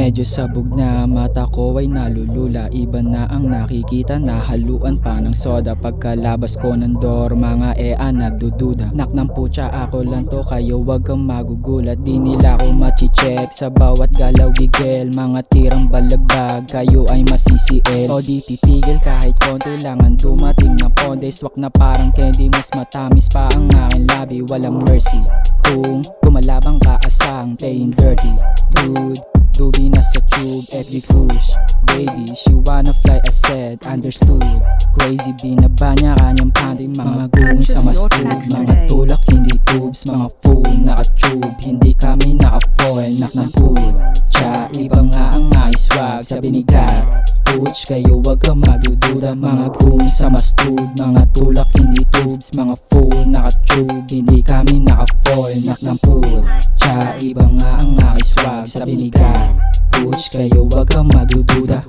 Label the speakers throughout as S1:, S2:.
S1: Medyo sabog na mata ko ay nalulula. Iba na ang nakikita, nahaluan pa ng soda. Pagkalabas ko ng door, mga nagdududa. Nak ng putya, ako lang to, kayo wag kang magugulat. Di nila ko machicheck sa bawat galaw gigil. Mga tirang balagbag, kayo ay masisiil. O di titigil kahit konti lang ang dumating na konde. Swak na parang candy, mas matamis pa ang aking labi. Walang mercy kung kumalabang ka, asang playing dirty. Dude, Dubi na sa tube, FG Kush. Baby, she wanna fly, I said, understood. Crazy, binaba niya kanyang panty. Mga gung sa mastud, mga tulak, hindi tubes. Mga fool, naka-tube, hindi kami naka-foil. Nak ng pool, tsa, iba nga ang swag sa binigat. Puch, kayo wag kang magdududa. Mga gung sa mastud, mga tulak, hindi tubes. Mga fool, naka-tube, hindi kami naka-foil. Nak ng pool, tsa, iba nga ang swag sa binigat. Puch, kayo wag kang magdududa.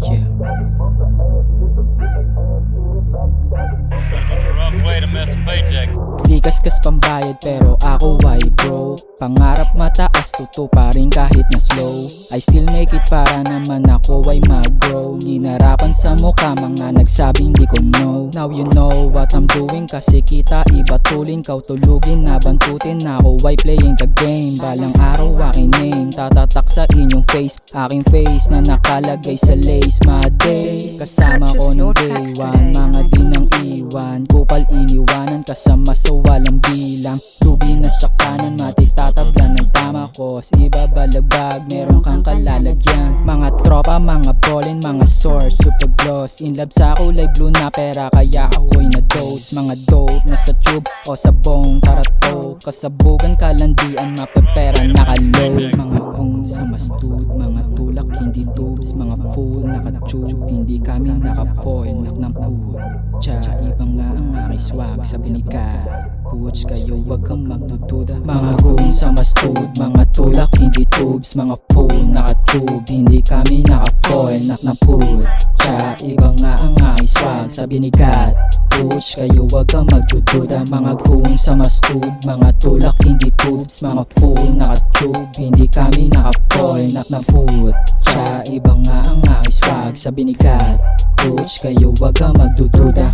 S1: Yeah.
S2: Rough way to miss a paycheck.
S1: Di kaskas pambayad pero ako ay bro. Pangarap mataas, tutuparin kahit na slow. I still make it para naman ako ay mag-grow. Ginarapan sa mukha mga nagsabing di ko know. Now you know what I'm doing kasi kita iba tulin. Kau tulugin na bantutin na ako ay playing the game. Balang araw aking name tatatak sa inyong face. Aking face na nakalagay sa lace. My days kasama ko ng day one. Mga di nang iwan, kupal iniwanan kasama sa walang bilang. Dubi na sa kanan, matitatablan ng tama ko. Sa iba balagbag, meron kang kalalagyan. Mga tropa, mga ballin, mga source, super gloss. In love sa kulay blue na pera, kaya ako'y na-dose. Mga dope na sa tube o sa bong tarato. Kasabugan, kalandian, mapepera, nakaload. Mga kung sa mastud, mga tulak, hindi tubes. Mga fool, naka-tube, hindi kami naka-foil. Nak ng pool, tsa, ibang nga ang aking swag sa binigat. Puch, kayo wag kang magdududa. Mga gung sa mastud, mga tulak, hindi tubes. Mga fool, naka-tube, hindi kami naka-foil. Nak ng pool, tsa, ibang nga ang aking swag sa binigat. Puch, kayo wag kang magdududa. Mga gung sa mastud, mga tulak, hindi tubes. Mga fool, naka-tube, hindi kami naka-foil. Nak ng pool, tsa, ibang nga ang aking swag sa binigat. Puch, kayo wag kang magdududa.